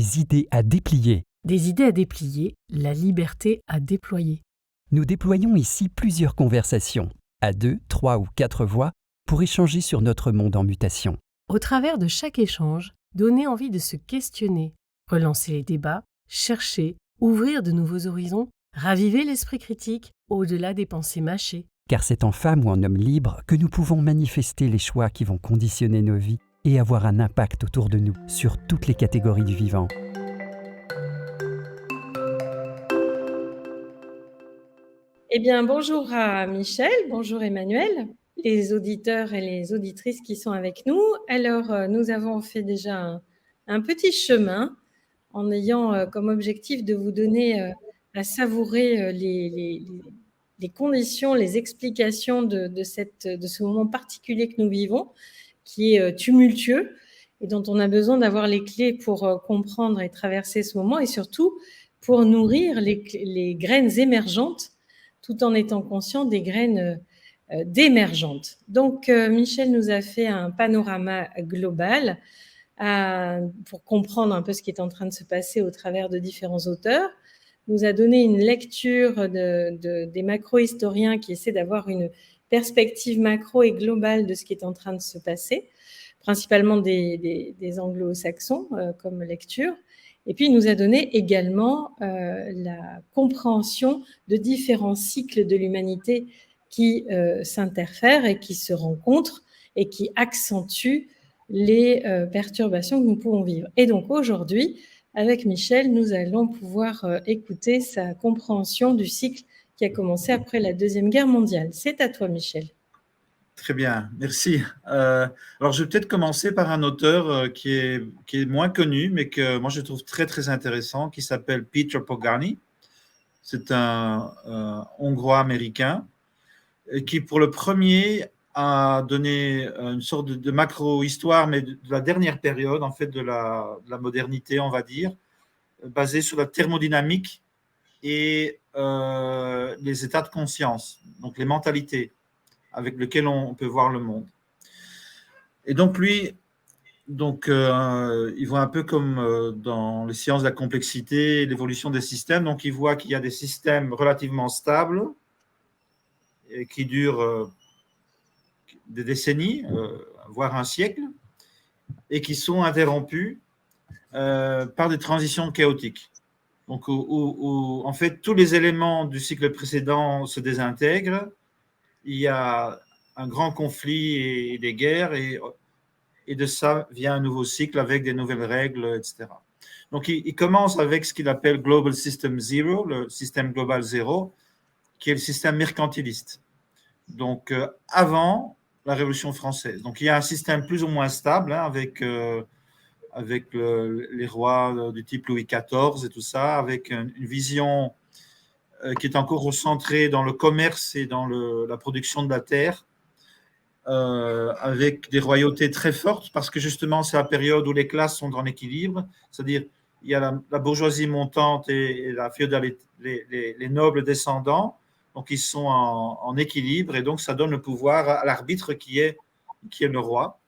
Des idées à déplier. Des idées à déplier, la liberté à déployer. Nous déployons ici plusieurs conversations, à 2, 3 ou 4 voix, pour échanger sur notre monde en mutation. Au travers de chaque échange, donner envie de se questionner, relancer les débats, chercher, ouvrir de nouveaux horizons, raviver l'esprit critique au-delà des pensées mâchées. Car c'est en femme ou en homme libre que nous pouvons manifester les choix qui vont conditionner nos vies et avoir un impact autour de nous sur toutes les catégories du vivant. Eh bien, bonjour à Michel, bonjour Emmanuel, les auditeurs et les auditrices qui sont avec nous. Alors, nous avons fait déjà un petit chemin en ayant comme objectif de vous donner à savourer les conditions, les explications de ce moment particulier que nous vivons, qui est tumultueux et dont on a besoin d'avoir les clés pour comprendre et traverser ce moment et surtout pour nourrir les graines émergentes tout en étant conscient des graines d'émergentes. Donc, Michel nous a fait un panorama global pour comprendre un peu ce qui est en train de se passer au travers de différents auteurs, nous a donné une lecture des macro-historiens qui essaient d'avoir une perspective macro et globale de ce qui est en train de se passer, principalement des anglo-saxons comme lecture. Et puis, il nous a donné également la compréhension de différents cycles de l'humanité qui s'interfèrent et qui se rencontrent et qui accentuent les perturbations que nous pouvons vivre. Et donc, aujourd'hui, avec Michel, nous allons pouvoir écouter sa compréhension du cycle qui a commencé après la Deuxième Guerre mondiale. C'est à toi, Michel. Très bien, merci. Alors, je vais peut-être commencer par un auteur qui est moins connu, mais que moi je trouve très très intéressant, qui s'appelle Peter Pogani. C'est un Hongrois-américain qui, pour le premier, a donné une sorte de macro-histoire, mais de la dernière période, en fait, de la modernité, on va dire, basée sur la thermodynamique et les états de conscience, donc les mentalités avec lesquelles on peut voir le monde. Et donc, lui, il voit un peu comme dans les sciences de la complexité et l'évolution des systèmes. Donc, il voit qu'il y a des systèmes relativement stables et qui durent des décennies, voire un siècle, et qui sont interrompus par des transitions chaotiques. Donc, où, en fait, tous les éléments du cycle précédent se désintègrent. Il y a un grand conflit et des guerres, et de ça vient un nouveau cycle avec des nouvelles règles, etc. Donc, il commence avec ce qu'il appelle Global System Zero, le système global zéro, qui est le système mercantiliste. Donc, avant la Révolution française. Donc, il y a un système plus ou moins stable avec les rois du type Louis XIV et tout ça, avec une vision qui est encore centrée dans le commerce et dans la production de la terre, avec des royautés très fortes, parce que justement, c'est la période où les classes sont en équilibre, c'est-à-dire il y a la bourgeoisie montante et la féodalité, les nobles descendants, donc ils sont en équilibre, et donc ça donne le pouvoir à l'arbitre qui est le roi.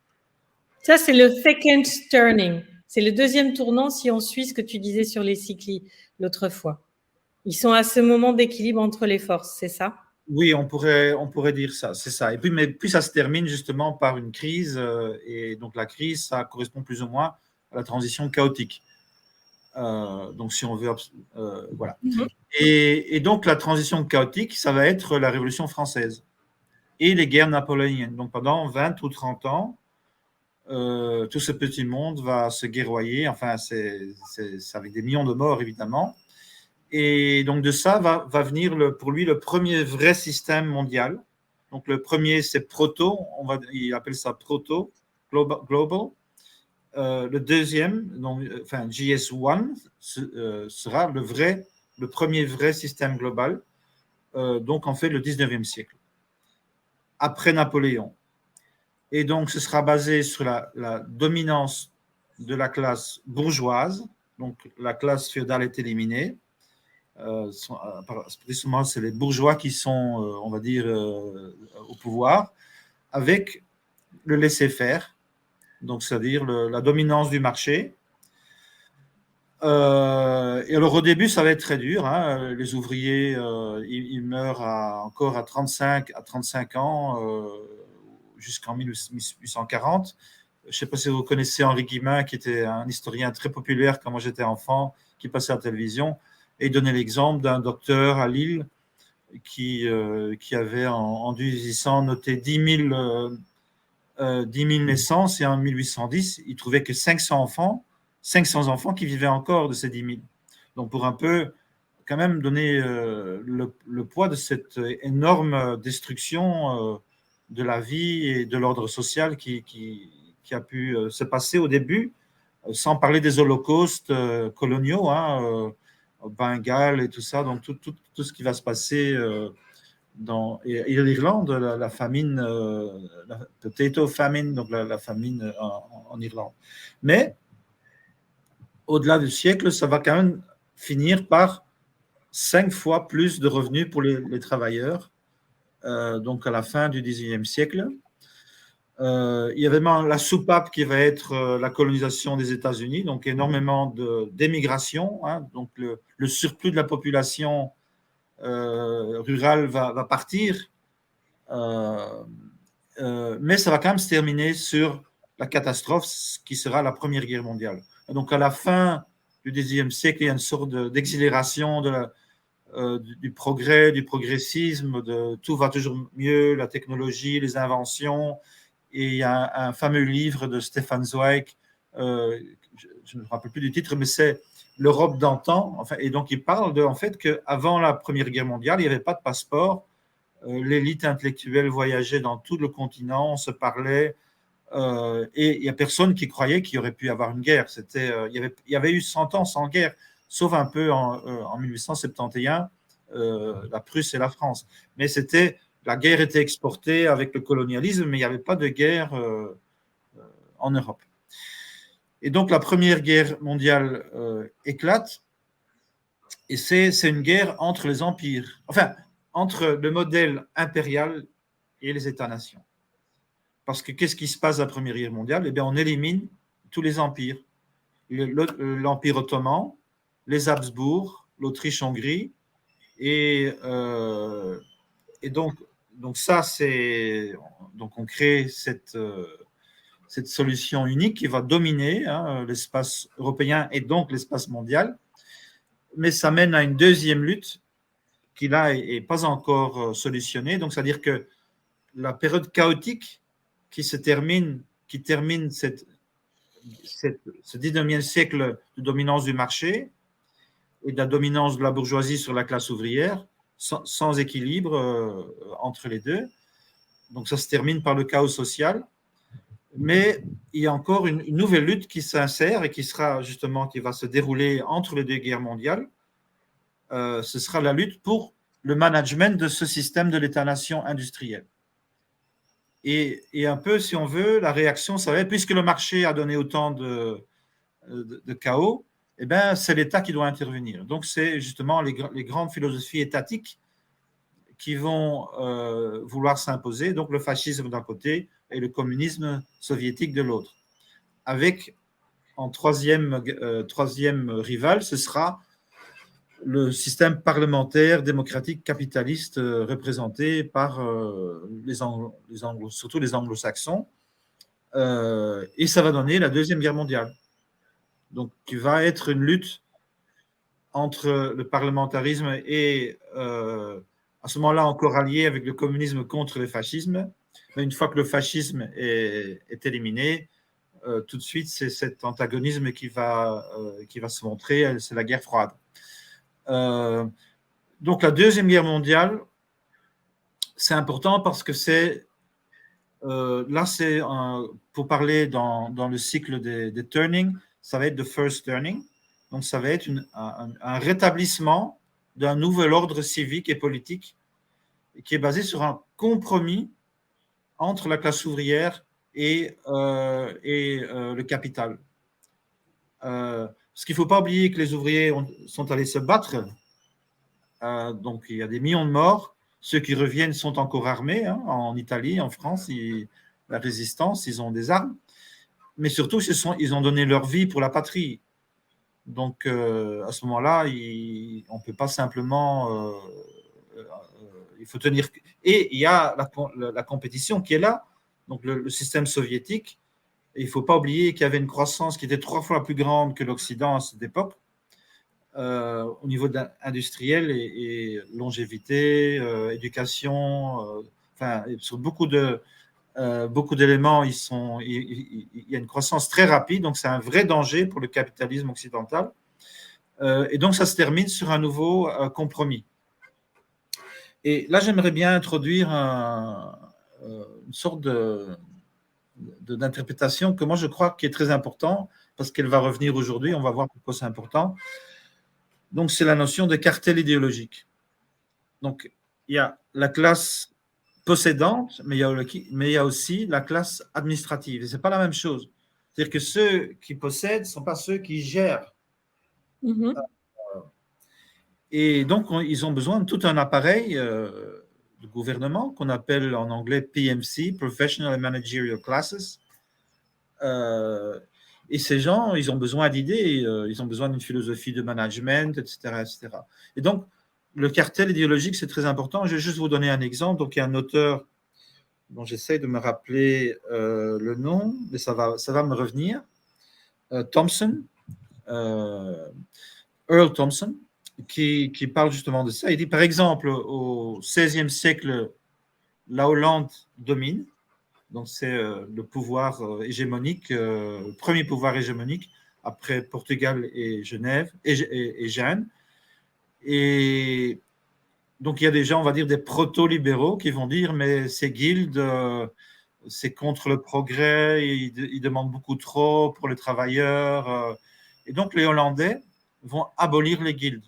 Ça, c'est le second turning. C'est le deuxième tournant si on suit ce que tu disais sur les cycles l'autre fois. Ils sont à ce moment d'équilibre entre les forces, c'est ça? Oui, on pourrait dire ça, c'est ça. Et puis ça se termine justement par une crise, et donc la crise, ça correspond plus ou moins à la transition chaotique. Donc si on veut, voilà. Et donc la transition chaotique, ça va être la Révolution française et les guerres napoléoniennes. Donc pendant 20 ou 30 ans, tout ce petit monde va se guerroyer, enfin c'est avec des millions de morts évidemment. Et donc de ça va venir pour lui le premier vrai système mondial. Donc le premier c'est proto, il appelle ça proto, global. Le deuxième, donc, enfin GS1, sera le premier vrai système global, donc en fait le 19e siècle, après Napoléon. Et donc ce sera basé sur la dominance de la classe bourgeoise, donc la classe féodale est éliminée. Précisément, c'est les bourgeois qui sont, on va dire, au pouvoir, avec le laisser-faire, donc c'est-à-dire la dominance du marché, Et alors au début, ça va être très dur, hein. Les ouvriers, ils meurent encore à 35 ans, jusqu'en 1840. Je ne sais pas si vous connaissez Henri Guillemin, qui était un historien très populaire quand moi j'étais enfant, qui passait à la télévision, et il donnait l'exemple d'un docteur à Lille qui avait en 1800 noté 10 000 naissances, et en 1810, il trouvait que 500 enfants qui vivaient encore de ces 10 000. Donc pour un peu quand même donner le poids de cette énorme destruction de la vie et de l'ordre social qui a pu se passer au début, sans parler des holocaustes coloniaux, hein, au Bengale et tout ça, donc tout ce qui va se passer et l'Irlande, la famine, la potato famine, donc la famine en Irlande. Mais au-delà du siècle, ça va quand même finir par 5 fois plus de revenus pour les travailleurs, donc à la fin du XIXe siècle. Il y avait la soupape qui va être la colonisation des États-Unis, donc énormément d'émigration, hein, donc le surplus de la population rurale va partir, mais ça va quand même se terminer sur la catastrophe qui sera la Première Guerre mondiale. Donc à la fin du XIXe siècle, il y a une sorte d'exhilaration du progrès, du progressisme, tout va toujours mieux, la technologie, les inventions. Et il y a un fameux livre de Stefan Zweig, je ne me rappelle plus du titre, mais c'est l'Europe d'antan. Enfin, et donc il parle en fait qu'avant la Première Guerre mondiale, il n'y avait pas de passeport. L'élite intellectuelle voyageait dans tout le continent, on se parlait, et il n'y a personne qui croyait qu'il y aurait pu y avoir une guerre. Il y avait eu 100 ans sans guerre, sauf un peu en 1871, la Prusse et la France. Mais la guerre était exportée avec le colonialisme, mais il n'y avait pas de guerre en Europe. Et donc la Première Guerre mondiale éclate, et c'est une guerre entre les empires, enfin, entre le modèle impérial et les États-nations. Parce que qu'est-ce qui se passe à la Première Guerre mondiale? Eh bien, on élimine tous les empires. L'Empire ottoman, les Habsbourg, l'Autriche-Hongrie, et donc ça, donc on crée cette solution unique qui va dominer l'espace européen et donc l'espace mondial. Mais ça mène à une deuxième lutte qui là n'est pas encore solutionnée. Donc, c'est-à-dire que la période chaotique qui termine ce 19e siècle de dominance du marché et de la dominance de la bourgeoisie sur la classe ouvrière, sans équilibre entre les deux. Donc ça se termine par le chaos social. Mais il y a encore une nouvelle lutte qui s'insère et qui va se dérouler entre les deux guerres mondiales. Ce sera la lutte pour le management de ce système de l'État-nation industriel. Et un peu, si on veut, la réaction, ça va être, puisque le marché a donné autant de chaos, eh ben, c'est l'État qui doit intervenir. Donc, c'est justement les grandes philosophies étatiques qui vont vouloir s'imposer, donc le fascisme d'un côté et le communisme soviétique de l'autre. Avec, en troisième rival, ce sera le système parlementaire démocratique capitaliste représenté par surtout les anglo-saxons, et ça va donner la Deuxième Guerre mondiale. Donc, qui va être une lutte entre le parlementarisme et, à ce moment-là, encore allié avec le communisme contre le fascisme. Mais une fois que le fascisme est éliminé, tout de suite, c'est cet antagonisme qui va se montrer, c'est la guerre froide. Donc, la Deuxième Guerre mondiale, c'est important parce que là, c'est pour parler dans le cycle des turning, ça va être the first turning. Donc, ça va être un rétablissement d'un nouvel ordre civique et politique qui est basé sur un compromis entre la classe ouvrière et le capital. Parce qu'il ne faut pas oublier que les ouvriers sont allés se battre. Donc, il y a des millions de morts. Ceux qui reviennent sont encore armés, hein, en Italie, en France, la résistance, ils ont des armes. Mais surtout, ils ont donné leur vie pour la patrie. Donc, à ce moment-là, on ne peut pas simplement… il faut tenir… Et il y a la compétition qui est là, donc le système soviétique. Et il ne faut pas oublier qu'il y avait une croissance qui était 3 fois plus grande que l'Occident à cette époque, au niveau industriel et longévité, éducation, enfin, sur beaucoup d'éléments, il y a une croissance très rapide, donc c'est un vrai danger pour le capitalisme occidental. Et donc, ça se termine sur un nouveau compromis. Et là, j'aimerais bien introduire une sorte d'interprétation que moi, je crois qui est très important, parce qu'elle va revenir aujourd'hui, on va voir pourquoi c'est important. Donc, c'est la notion de cartel idéologique. Donc, il y a la classe possédante, mais il y a aussi la classe administrative. Et ce n'est pas la même chose. C'est-à-dire que ceux qui possèdent ne sont pas ceux qui gèrent. Et donc, ils ont besoin de tout un appareil de gouvernement qu'on appelle en anglais PMC, Professional and Managerial Classes. Et ces gens, ils ont besoin d'idées, ils ont besoin d'une philosophie de management, etc., etc. Et donc, le cartel idéologique, c'est très important. Je vais juste vous donner un exemple. Donc, il y a un auteur dont j'essaie de me rappeler le nom, mais ça va me revenir. Thompson, Earl Thompson, qui parle justement de ça. Il dit, par exemple, au XVIe siècle, la Hollande domine. Donc, c'est le pouvoir hégémonique, le premier pouvoir hégémonique après Portugal et Genève et Gênes. Et donc, il y a des gens, on va dire, des proto-libéraux qui vont dire, mais ces guildes, c'est contre le progrès, ils demandent beaucoup trop pour les travailleurs. Et donc, les Hollandais vont abolir les guildes.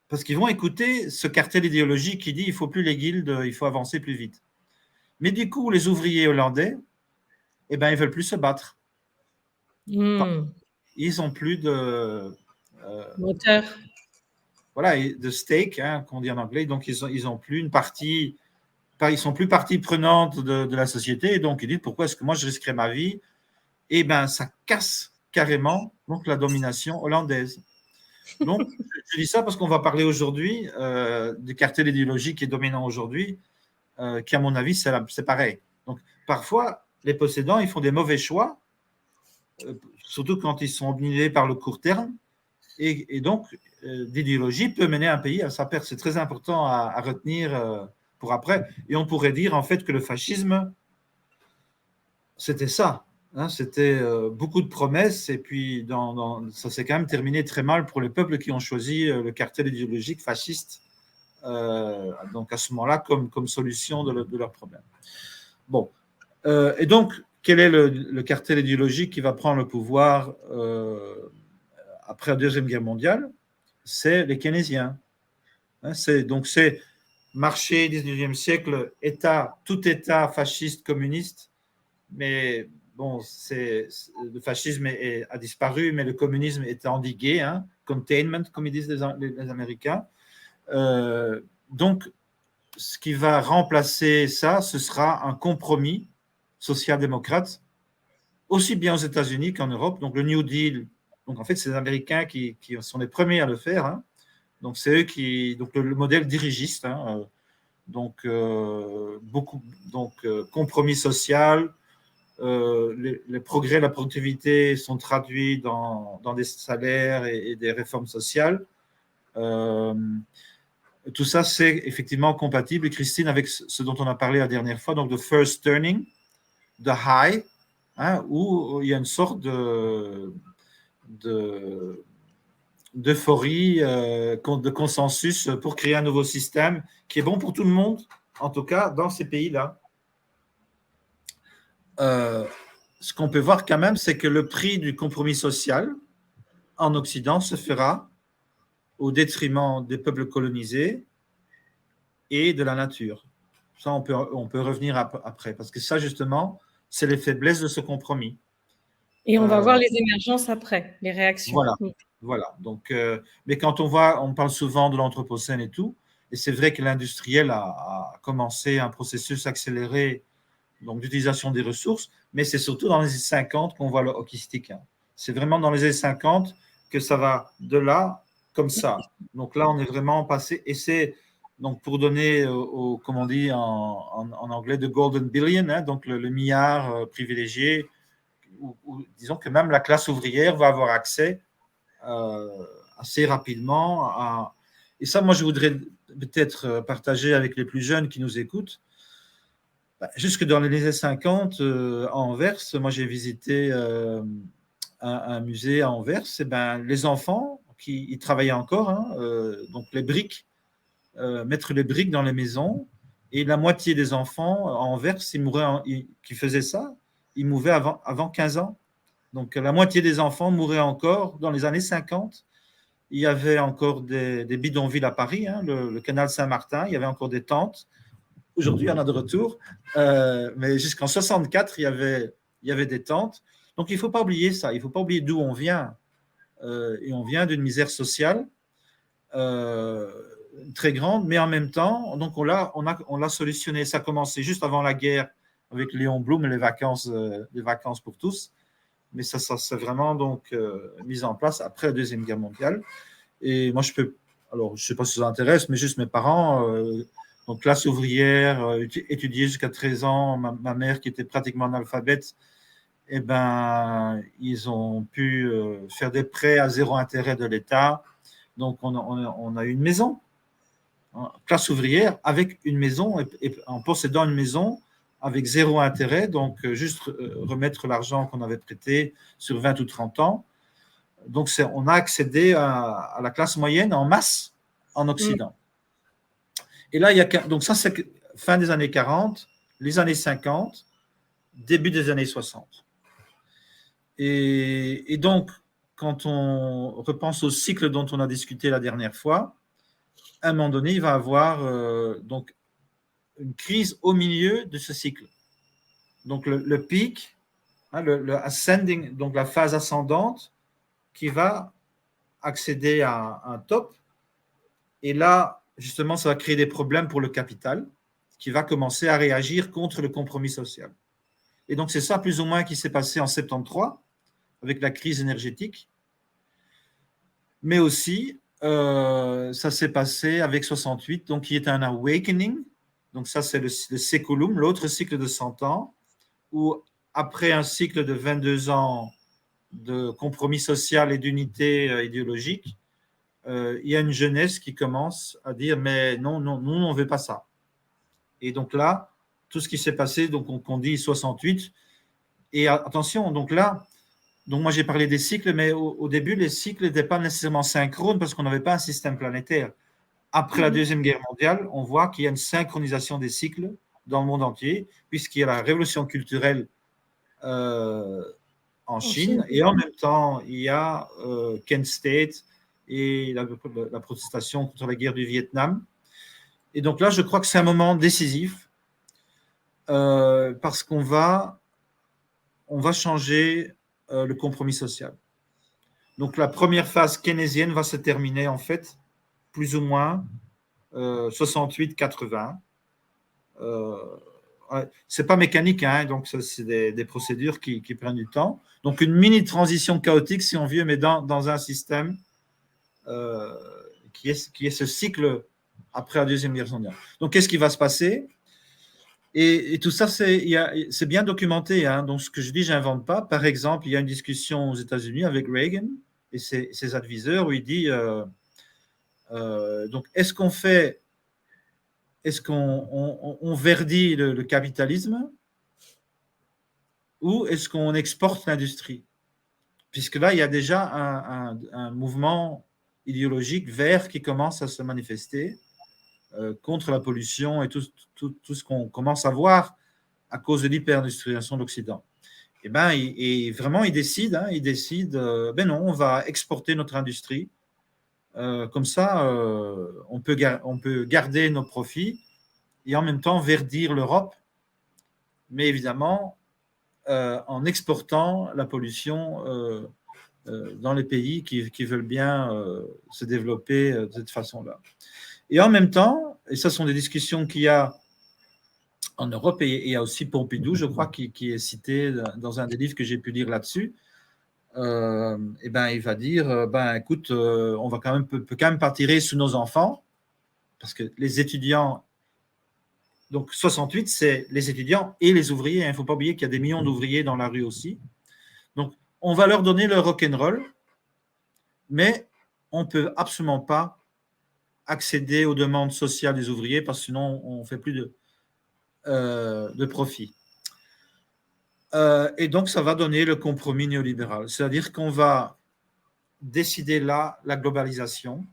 Parce qu'ils vont écouter ce cartel idéologique qui dit, il ne faut plus les guildes, il faut avancer plus vite. Mais du coup, les ouvriers hollandais, eh ben, ils ne veulent plus se battre. Ils n'ont plus de… moteur. Voilà, de stake, hein, qu'on dit en anglais. Donc, ils ont plus une partie… Ils sont plus partie prenante de la société. Et donc, ils disent, pourquoi est-ce que moi, je risquerais ma vie? Eh bien, ça casse carrément donc, la domination hollandaise. Donc, je dis ça parce qu'on va parler aujourd'hui du cartel idéologique qui est dominant aujourd'hui, qui, à mon avis, c'est pareil. Donc, parfois, les possédants, ils font des mauvais choix, surtout quand ils sont obnubilés par le court terme. Et donc, l'idéologie peut mener un pays à sa perte. C'est très important à retenir pour après. Et on pourrait dire, en fait, que le fascisme, c'était ça. Hein, c'était beaucoup de promesses. Et puis, ça s'est quand même terminé très mal pour les peuples qui ont choisi le cartel idéologique fasciste. Donc, à ce moment-là, comme solution de leur problème. Bon. Et donc, quel est le cartel idéologique qui va prendre le pouvoir après la Deuxième Guerre mondiale? C'est les keynésiens. Hein, c'est marché 19e siècle, tout État fasciste, communiste, mais bon, le fascisme a disparu, mais le communisme est endigué, hein, containment, comme ils disent les Américains. Donc, ce qui va remplacer ça, ce sera un compromis social-démocrate, aussi bien aux États-Unis qu'en Europe. Donc, le New Deal, donc en fait, c'est les Américains qui sont les premiers à le faire. Hein. Donc, c'est eux qui… Donc, le modèle dirigiste, hein, compromis social, les progrès de la productivité sont traduits dans des salaires et des réformes sociales. Tout ça, c'est effectivement compatible, Christine, avec ce dont on a parlé la dernière fois, donc de first turning, de high, hein, où il y a une sorte d'euphorie, de consensus pour créer un nouveau système qui est bon pour tout le monde, en tout cas dans ces pays-là. Ce qu'on peut voir quand même, c'est que le prix du compromis social en Occident se fera au détriment des peuples colonisés et de la nature. Ça, on peut revenir après, parce que ça, justement, c'est les faiblesses de ce compromis. Et on va voir les émergences après, les réactions. Voilà. Donc, mais quand on parle souvent de l'anthropocène et tout, et c'est vrai que l'industriel a commencé un processus accéléré donc d'utilisation des ressources, mais c'est surtout dans les années 50 qu'on voit le hockey stick. Hein. C'est vraiment dans les années 50 que ça va de là comme ça. Donc là, on est vraiment passé, et c'est donc pour donner, comme on dit en anglais, de golden billion, hein, donc le milliard privilégié, où disons que même la classe ouvrière va avoir accès assez rapidement à... Et ça, moi, je voudrais peut-être partager avec les plus jeunes qui nous écoutent. Jusque dans les années 50, à Anvers, moi j'ai visité un musée à Anvers, et les enfants ils travaillaient encore, hein, donc les briques, mettre les briques dans les maisons, et la moitié des enfants à Anvers qui faisaient ça, ils mouraient avant 15 ans. Donc la moitié des enfants mouraient encore dans les années 50. Il y avait encore des bidonvilles à Paris, hein, le canal Saint-Martin, il y avait encore des tentes. Aujourd'hui, il y en a de retour. Mais jusqu'en 64, il y avait des tentes. Donc, il ne faut pas oublier ça. Il ne faut pas oublier d'où on vient. Et on vient d'une misère sociale très grande, mais en même temps, donc on l'a solutionné. Ça a commencé juste avant la guerre avec Léon Blum et les vacances pour tous. Mais ça s'est vraiment donc mis en place après la Deuxième Guerre mondiale. Et moi, alors, je ne sais pas si ça vous intéresse, mais juste mes parents... donc, classe ouvrière, étudiée jusqu'à 13 ans, ma mère qui était pratiquement analphabète, ils ont pu faire des prêts à zéro intérêt de l'État. Donc, on a eu une maison, hein, classe ouvrière, avec une maison, et en possédant une maison avec zéro intérêt, donc juste remettre l'argent qu'on avait prêté sur 20 ou 30 ans. Donc, on a accédé à la classe moyenne en masse en Occident. Et là, donc ça, c'est fin des années 40, les années 50, début des années 60. Et donc, quand on repense au cycle dont on a discuté la dernière fois, à un moment donné, il va y avoir donc une crise au milieu de ce cycle. Donc, le pic, hein, le ascending, donc la phase ascendante, qui va accéder à un top. Et là, justement, ça va créer des problèmes pour le capital, qui va commencer à réagir contre le compromis social. Et donc, c'est ça plus ou moins qui s'est passé en 73, avec la crise énergétique. Mais aussi, ça s'est passé avec 68, donc qui est un awakening. Donc ça, c'est le séculum, l'autre cycle de 100 ans, où après un cycle de 22 ans de compromis social et d'unité idéologique, il y a une jeunesse qui commence à dire mais non, nous on ne veut pas ça. Et donc là, tout ce qui s'est passé, donc on dit 68, et attention, donc là, donc moi j'ai parlé des cycles, mais au début les cycles n'étaient pas nécessairement synchrones parce qu'on n'avait pas un système planétaire. Après la Deuxième Guerre mondiale, on voit qu'il y a une synchronisation des cycles dans le monde entier, puisqu'il y a la révolution culturelle en Chine, et en même temps il y a Kent State et la protestation contre la guerre du Vietnam. Et donc là, je crois que c'est un moment décisif parce qu'on va changer le compromis social. Donc la première phase keynésienne va se terminer en fait plus ou moins 68-80. C'est pas mécanique, hein, donc c'est des procédures qui prennent du temps. Donc une mini transition chaotique, si on veut, mais dans un système qui est ce cycle après la Deuxième Guerre mondiale. Donc, qu'est-ce qui va se passer ? Et tout ça, c'est bien documenté. Hein. Donc, ce que je dis, je n'invente pas. Par exemple, il y a une discussion aux États-Unis avec Reagan et ses adviseurs où il dit donc, est-ce qu'on verdit le capitalisme ou est-ce qu'on exporte l'industrie ? Puisque là, il y a déjà un mouvement idéologique vert qui commence à se manifester contre la pollution et tout ce qu'on commence à voir à cause de l'hyper-industrialisation de l'Occident. Et vraiment, il décide, non, on va exporter notre industrie. Comme ça, on peut garder nos profits et en même temps verdir l'Europe, mais évidemment en exportant la pollution dans les pays qui veulent bien se développer de cette façon-là. Et en même temps, et ça sont des discussions qu'il y a en Europe, et il y a aussi Pompidou, je crois, qui est cité dans un des livres que j'ai pu lire là-dessus, eh ben, il va dire, ben, écoute, on va peut quand même pas tirer sur nos enfants, parce que les étudiants, donc 68, c'est les étudiants et les ouvriers. Il ne faut pas oublier qu'il y a des millions d'ouvriers dans la rue aussi. Donc, on va leur donner le rock'n'roll, mais on ne peut absolument pas accéder aux demandes sociales des ouvriers, parce que sinon, on ne fait plus de profit. Et donc, ça va donner le compromis néolibéral. C'est-à-dire qu'on va décider là la globalisation.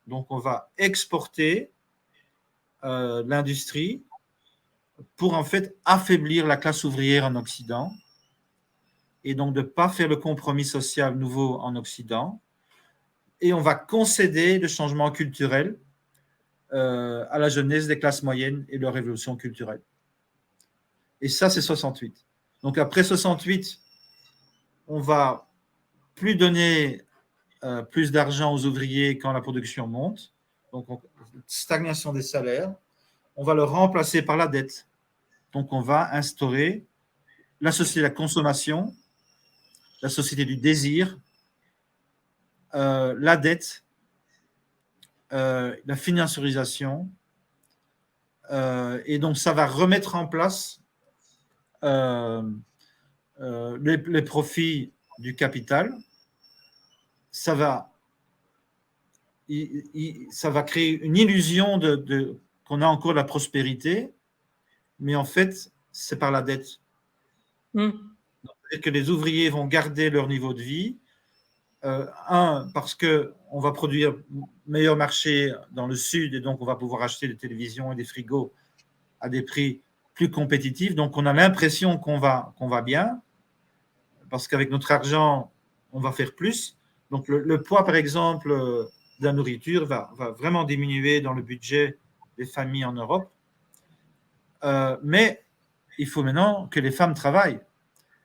Donc, on va exporter l'industrie pour en fait affaiblir la classe ouvrière en Occident et donc de ne pas faire le compromis social nouveau en Occident. Et on va concéder le changement culturel à la jeunesse des classes moyennes et leur révolution culturelle. Et ça, c'est 68. Donc après 68, on va plus donner plus d'argent aux ouvriers quand la production monte. Donc, stagnation des salaires. On va le remplacer par la dette. Donc, on va instaurer la société de la consommation, la société du désir, la dette, la financiarisation. Et donc, ça va remettre en place les profits du capital. Ça va créer une illusion qu'on a encore de la prospérité, mais en fait, c'est par la dette. C'est-à-dire que les ouvriers vont garder leur niveau de vie. Parce qu'on va produire meilleur marché dans le sud et donc on va pouvoir acheter des télévisions et des frigos à des prix plus compétitifs. Donc on a l'impression qu'on va bien, parce qu'avec notre argent, on va faire plus. Donc le poids, par exemple, de la nourriture va vraiment diminuer dans le budget des familles en Europe. Mais il faut maintenant que les femmes travaillent.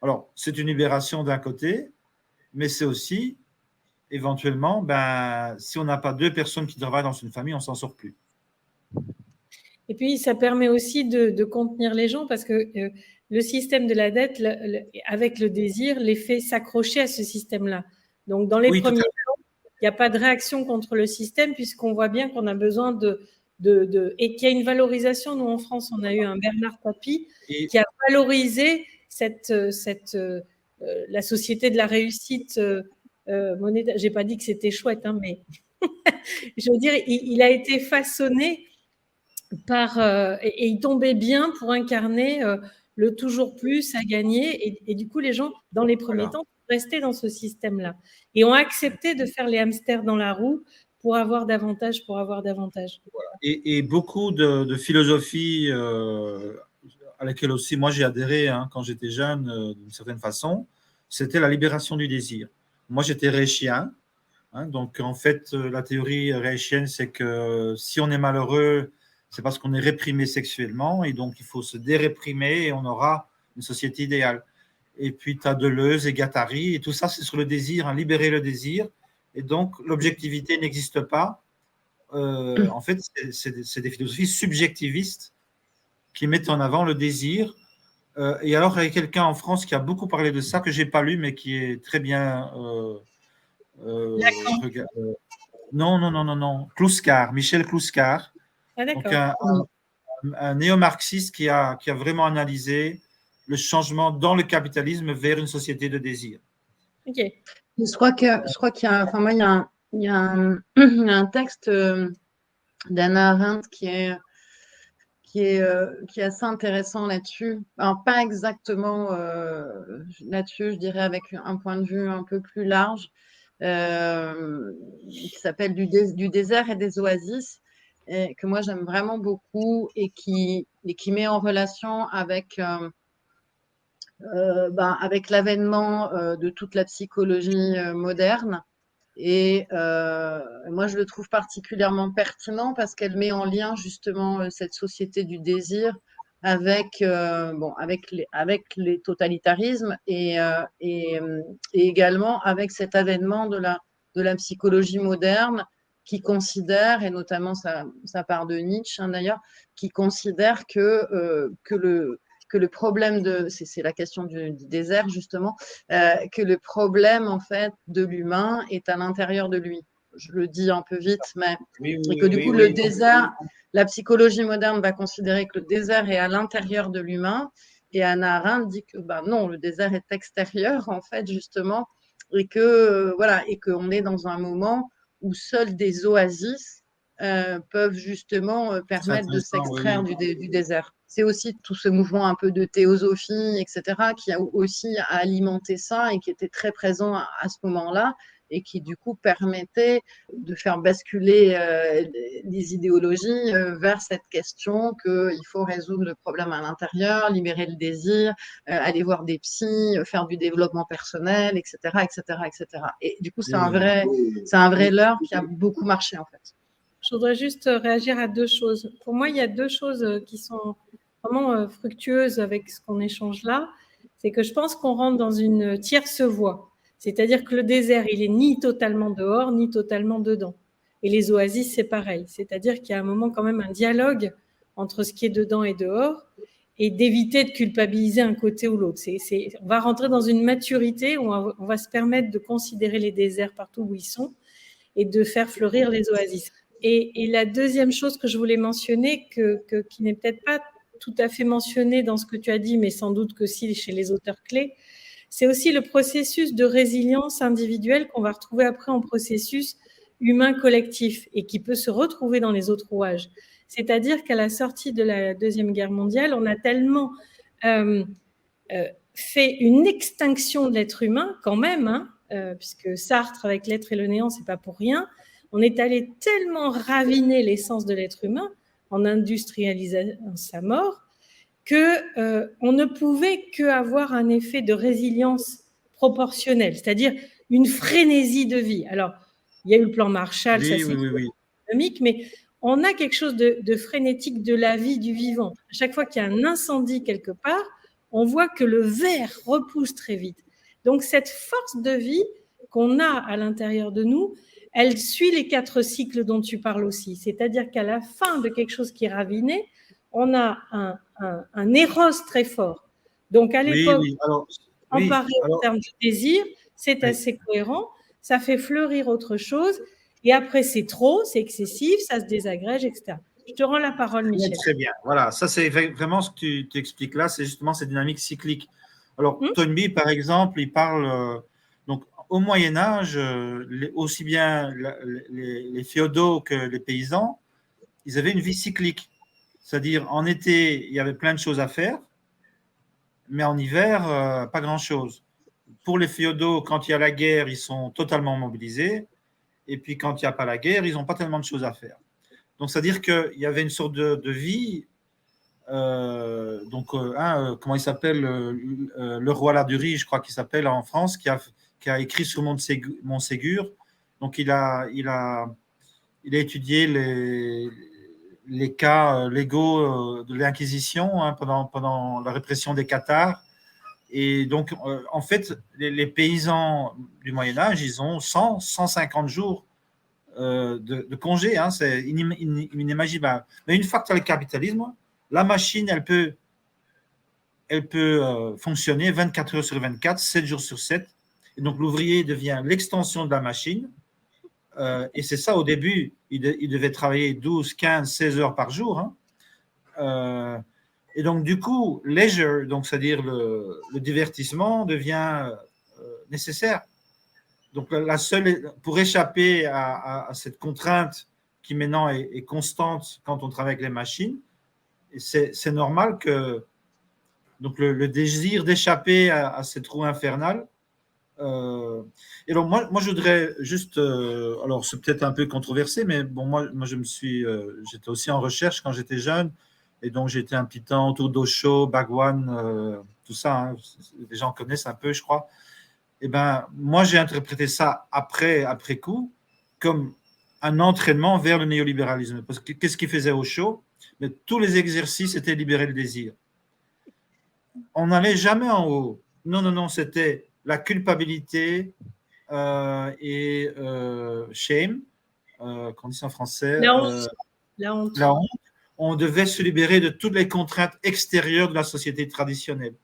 Alors, c'est une libération d'un côté, mais c'est aussi, éventuellement, si on n'a pas 2 personnes qui travaillent dans une famille, on ne s'en sort plus. Et puis, ça permet aussi de contenir les gens, parce que le système de la dette, avec le désir, les fait s'accrocher à ce système-là. Donc, dans les premiers temps, il n'y a pas de réaction contre le système, puisqu'on voit bien qu'on a besoin et qu'il y a une valorisation. Nous, en France, on a eu un Bernard Tapie qui a valorisé la société de la réussite monétaire. Je n'ai pas dit que c'était chouette, hein, mais je veux dire, il a été façonné et il tombait bien pour incarner le toujours plus à gagner. Et du coup, les gens, dans les premiers temps, restaient dans ce système-là et ont accepté de faire les hamsters dans la roue pour avoir davantage. Voilà. Et beaucoup de philosophies à laquelle aussi moi j'ai adhéré quand j'étais jeune, d'une certaine façon, c'était la libération du désir. Moi, j'étais reichien. Donc, en fait, la théorie reichienne, c'est que si on est malheureux, c'est parce qu'on est réprimé sexuellement, et donc il faut se déréprimer et on aura une société idéale. Et puis, tu as Deleuze et Guattari, et tout ça, c'est sur le désir, libérer le désir. Et donc, l'objectivité n'existe pas. En fait, c'est des philosophies subjectivistes qui mettent en avant le désir. Et alors, il y a quelqu'un en France qui a beaucoup parlé de ça, que je n'ai pas lu, mais qui est très bien... non. Kluskar, Michel Kluskar. Donc un néo-marxiste qui a vraiment analysé le changement dans le capitalisme vers une société de désir. Ok. Je crois qu'il y a, enfin moi, il y a un texte d'Hannah Arendt qui est assez intéressant là-dessus. Alors, pas exactement là-dessus, je dirais avec un point de vue un peu plus large, qui s'appelle du désert et des oasis, et que moi j'aime vraiment beaucoup et qui met en relation avec l'avènement de toute la psychologie moderne. Et moi, je le trouve particulièrement pertinent parce qu'elle met en lien justement cette société du désir avec les totalitarismes et également avec cet avènement de la psychologie moderne qui considère, et notamment ça part de Nietzsche d'ailleurs, qui considère que que le problème c'est la question du désert justement, que le problème en fait de l'humain est à l'intérieur de lui. Je le dis un peu vite, mais et que du coup le désert, la psychologie moderne va considérer que le désert est à l'intérieur de l'humain, et Hannah Arendt dit que non, le désert est extérieur en fait justement, et que voilà, et qu'on est dans un moment où seules des oasis peuvent justement permettre de s'extraire du désert. C'est aussi tout ce mouvement un peu de théosophie, etc., qui a aussi alimenté ça et qui était très présent à ce moment-là, et qui du coup permettait de faire basculer les idéologies vers cette question qu'il faut résoudre le problème à l'intérieur, libérer le désir, aller voir des psys, faire du développement personnel, etc., etc., etc. Et du coup, c'est un vrai leurre qui a beaucoup marché en fait. Je voudrais juste réagir à deux choses. Pour moi, il y a deux choses qui sont vraiment fructueuses avec ce qu'on échange là. C'est que je pense qu'on rentre dans une tierce voie. C'est-à-dire que le désert, il est ni totalement dehors, ni totalement dedans. Et les oasis, c'est pareil. C'est-à-dire qu'il y a un moment quand même un dialogue entre ce qui est dedans et dehors, et d'éviter de culpabiliser un côté ou l'autre. On va rentrer dans une maturité où on va se permettre de considérer les déserts partout où ils sont et de faire fleurir les oasis. Et la deuxième chose que je voulais mentionner, qui n'est peut-être pas tout à fait mentionnée dans ce que tu as dit, mais sans doute que si chez les auteurs clés, c'est aussi le processus de résilience individuelle qu'on va retrouver après en processus humain collectif et qui peut se retrouver dans les autres rouages. C'est-à-dire qu'à la sortie de la Deuxième Guerre mondiale, on a tellement fait une extinction de l'être humain quand même, puisque Sartre avec l'être et le néant, c'est pas pour rien. On est allé tellement raviner l'essence de l'être humain en industrialisant sa mort que on ne pouvait qu'avoir un effet de résilience proportionnel, c'est-à-dire une frénésie de vie. Alors, il y a eu le plan Marshall, ça c'est économique, mais on a quelque chose de frénétique de la vie du vivant. À chaque fois qu'il y a un incendie quelque part, on voit que le verre repousse très vite. Donc, cette force de vie qu'on a à l'intérieur de nous, elle suit les 4 cycles dont tu parles aussi. C'est-à-dire qu'à la fin de quelque chose qui est raviné, on a un éros très fort. Donc, à l'époque, emparé en termes de désir, c'est assez cohérent. Ça fait fleurir autre chose. Et après, c'est trop, c'est excessif, ça se désagrège, etc. Je te rends la parole, Michel. Très bien. Voilà, ça, c'est vraiment ce que tu expliques là, c'est justement cette dynamique cyclique. Alors, Toynbee, par exemple, il parle… donc, au Moyen-Âge, aussi bien les féodaux que les paysans, ils avaient une vie cyclique. C'est-à-dire, en été, il y avait plein de choses à faire, mais en hiver, pas grand-chose. Pour les féodaux, quand il y a la guerre, ils sont totalement mobilisés. Et puis, quand il n'y a pas la guerre, ils n'ont pas tellement de choses à faire. Donc, c'est-à-dire qu'il y avait une sorte de vie. Comment il s'appelle le roi Ladurie, je crois qu'il s'appelle en France, qui a écrit sur Montségur. Donc, il a étudié les cas légaux de l'Inquisition pendant la répression des Cathares. Et donc, en fait, les paysans du Moyen-Âge, ils ont 150 jours de congé. C'est inimaginable. Mais une fois que tu as le capitalisme, la machine, elle peut fonctionner 24 heures sur 24, 7 jours sur 7. Et donc, l'ouvrier devient l'extension de la machine. Et c'est ça, au début, il devait travailler 12, 15, 16 heures par jour. Et donc, du coup, leisure, donc c'est-à-dire le divertissement, devient nécessaire. Donc, pour échapper à cette contrainte qui maintenant est constante quand on travaille avec les machines, c'est normal que donc le désir d'échapper à cette roue infernale. Et donc, moi, je voudrais juste… alors, c'est peut-être un peu controversé, mais bon, moi j'étais aussi en recherche quand j'étais jeune. Et donc, j'étais un petit temps autour d'Osho, Bhagwan, tout ça. Les gens connaissent un peu, je crois. Et ben, moi, j'ai interprété ça après coup comme un entraînement vers le néolibéralisme. Parce que qu'est-ce qu'il faisait Osho? Mais tous les exercices étaient libérer le désir. On n'allait jamais en haut. Non, c'était la culpabilité et shame, qu'on dit ça en français. La honte. La honte. on devait se libérer de toutes les contraintes extérieures de la société traditionnelle.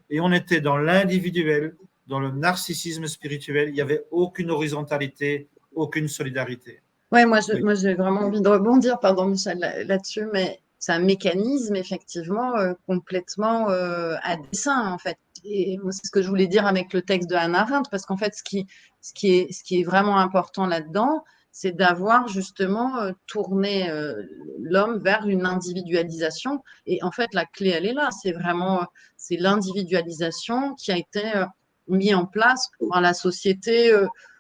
Et on était dans l'individuel, dans le narcissisme spirituel. Il n'y avait aucune horizontalité, aucune solidarité. Ouais, Oui. moi j'ai vraiment envie de rebondir, pardon Michel, là-dessus, mais c'est un mécanisme effectivement complètement à dessein en fait. Et moi, c'est ce que je voulais dire avec le texte de Hannah Arendt, parce qu'en fait, ce qui est vraiment important là-dedans, c'est d'avoir justement tourné l'homme vers une individualisation. Et en fait, la clé, elle est là. C'est vraiment c'est l'individualisation qui a été mise en place par la société.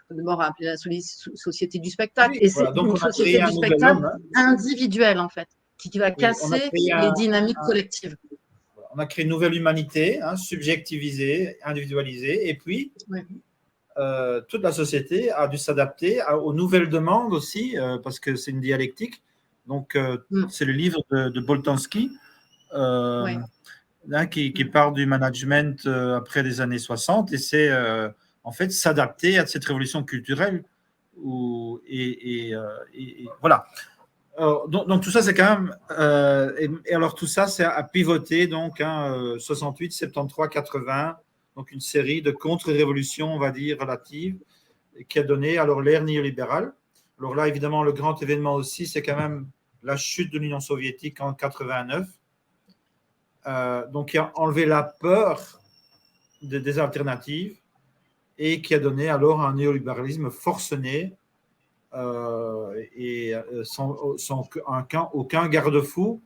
D'abord appelée la société du spectacle. Oui, Et c'est voilà. Donc, une on a société créé un du nouvel spectacle homme. Hein. individuelle, en fait, qui va Oui, on a casser créé les dynamiques collectives. on a créé une nouvelle humanité, hein, subjectivisée, individualisée. Et puis, Oui. toute la société a dû s'adapter aux nouvelles demandes aussi, parce que c'est une dialectique. Donc, c'est le livre de Boltanski, Oui. hein, qui part du management après les années 60, et c'est en fait s'adapter à cette révolution culturelle. Et voilà. Donc, tout ça, c'est quand même. Et alors, tout ça, c'est à pivoter, donc, hein, 68, 73, 80, donc une série de contre-révolutions, on va dire, relatives, qui a donné alors l'ère néolibérale. Alors là, évidemment, le grand événement aussi, c'est quand même la chute de l'Union soviétique en 89. Donc, qui a enlevé la peur des alternatives et qui a donné alors un néolibéralisme forcené et sans aucun garde-fou.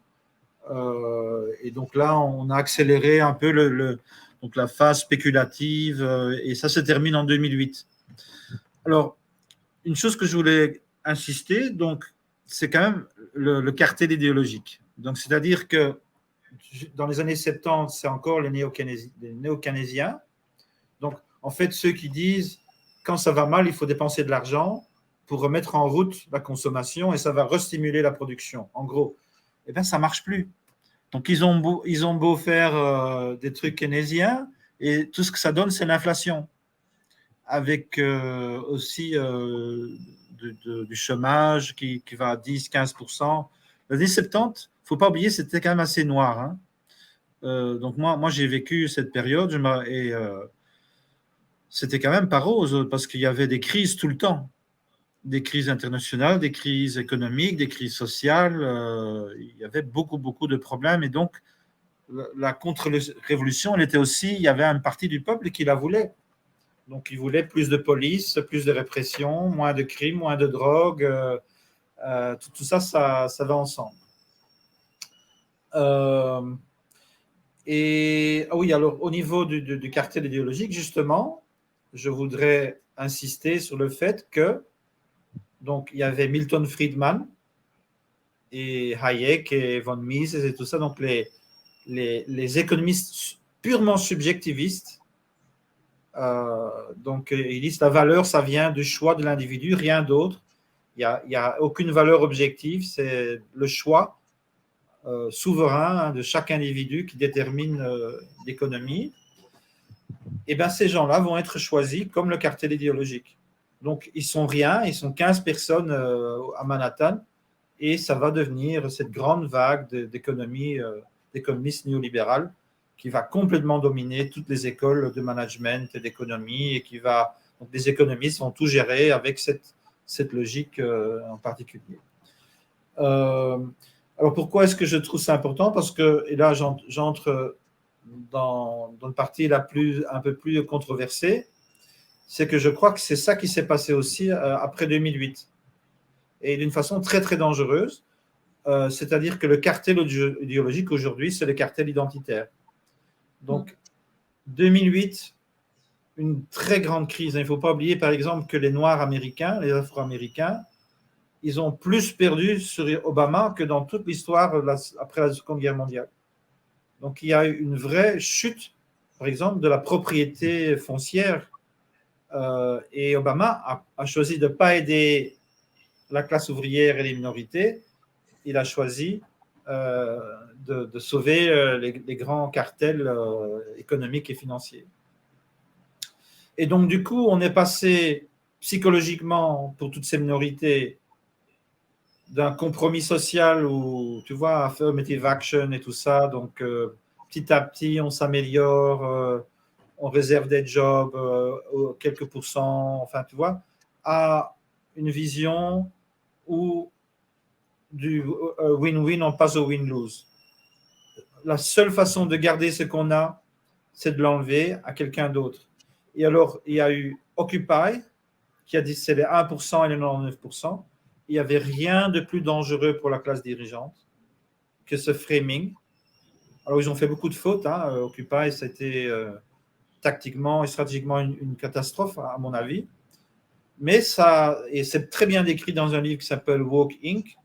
Et donc là, on a accéléré un peu donc la phase spéculative et ça se termine en 2008. Alors, une chose que je voulais insister, donc, c'est quand même le cartel idéologique. Donc, c'est-à-dire que dans les années 70, c'est encore les néo-keynésiens. Donc, en fait, ceux qui disent quand ça va mal, il faut dépenser de l'argent pour remettre en route la consommation et ça va restimuler la production. En gros, eh bien, ça ne marche plus. Donc, ils ont beau faire des trucs keynésiens et tout ce que ça donne, c'est l'inflation. Avec aussi du chômage qui va à 10-15%. Les années 70, il ne faut pas oublier, c'était quand même assez noir. Hein. Donc, moi j'ai vécu cette période et c'était quand même pas rose parce qu'il y avait des crises tout le temps. Des crises internationales, des crises économiques, des crises sociales. Il y avait beaucoup de problèmes. Et donc, la contre-révolution, elle était aussi, il y avait une partie du peuple qui la voulait. Donc, ils voulaient plus de police, plus de répression, moins de crimes, moins de drogue. Tout ça, ça va ensemble. Et oui, alors au niveau du cartel idéologique, justement, je voudrais insister sur le fait que donc il y avait Milton Friedman et Hayek et von Mises et tout ça, donc les économistes purement subjectivistes. Donc ils disent la valeur, ça vient du choix de l'individu, rien d'autre. Il n'y a aucune valeur objective, c'est le choix souverain de chaque individu qui détermine l'économie. Et bien ces gens-là vont être choisis comme le cartel idéologique. Donc ils sont rien, ils sont 15 personnes à Manhattan et ça va devenir cette grande vague d'économistes néolibérales qui va complètement dominer toutes les écoles de management et d'économie et donc les économistes vont tout gérer avec cette logique en particulier. Alors pourquoi est-ce que je trouve ça important? Parce que, et là j'entre dans une partie un peu plus controversée, c'est que je crois que c'est ça qui s'est passé aussi après 2008. Et d'une façon très très dangereuse, c'est-à-dire que le cartel idéologique aujourd'hui, c'est le cartel identitaire. Donc 2008, une très grande crise. Il ne faut pas oublier par exemple que les Noirs américains, les Afro-Américains, ils ont plus perdu sur Obama que dans toute l'histoire après la Seconde Guerre mondiale. Donc, il y a eu une vraie chute, par exemple, de la propriété foncière. Et Obama a choisi de ne pas aider la classe ouvrière et les minorités. Il a choisi de sauver les grands cartels économiques et financiers. Et donc, du coup, on est passé psychologiquement, pour toutes ces minorités, d'un compromis social où, tu vois, affirmative action et tout ça. Donc, petit à petit, on s'améliore, on réserve des jobs, quelques pourcents, enfin, tu vois, à une vision où du win-win, on passe au win-lose. La seule façon de garder ce qu'on a, c'est de l'enlever à quelqu'un d'autre. Et alors, il y a eu Occupy, qui a dit que c'est les 1% et les 99%. Il n'y avait rien de plus dangereux pour la classe dirigeante que ce framing. Alors, ils ont fait beaucoup de fautes. Occupy, c'était tactiquement et stratégiquement une catastrophe, à mon avis. Mais ça, et c'est très bien décrit dans un livre qui s'appelle Woke Inc.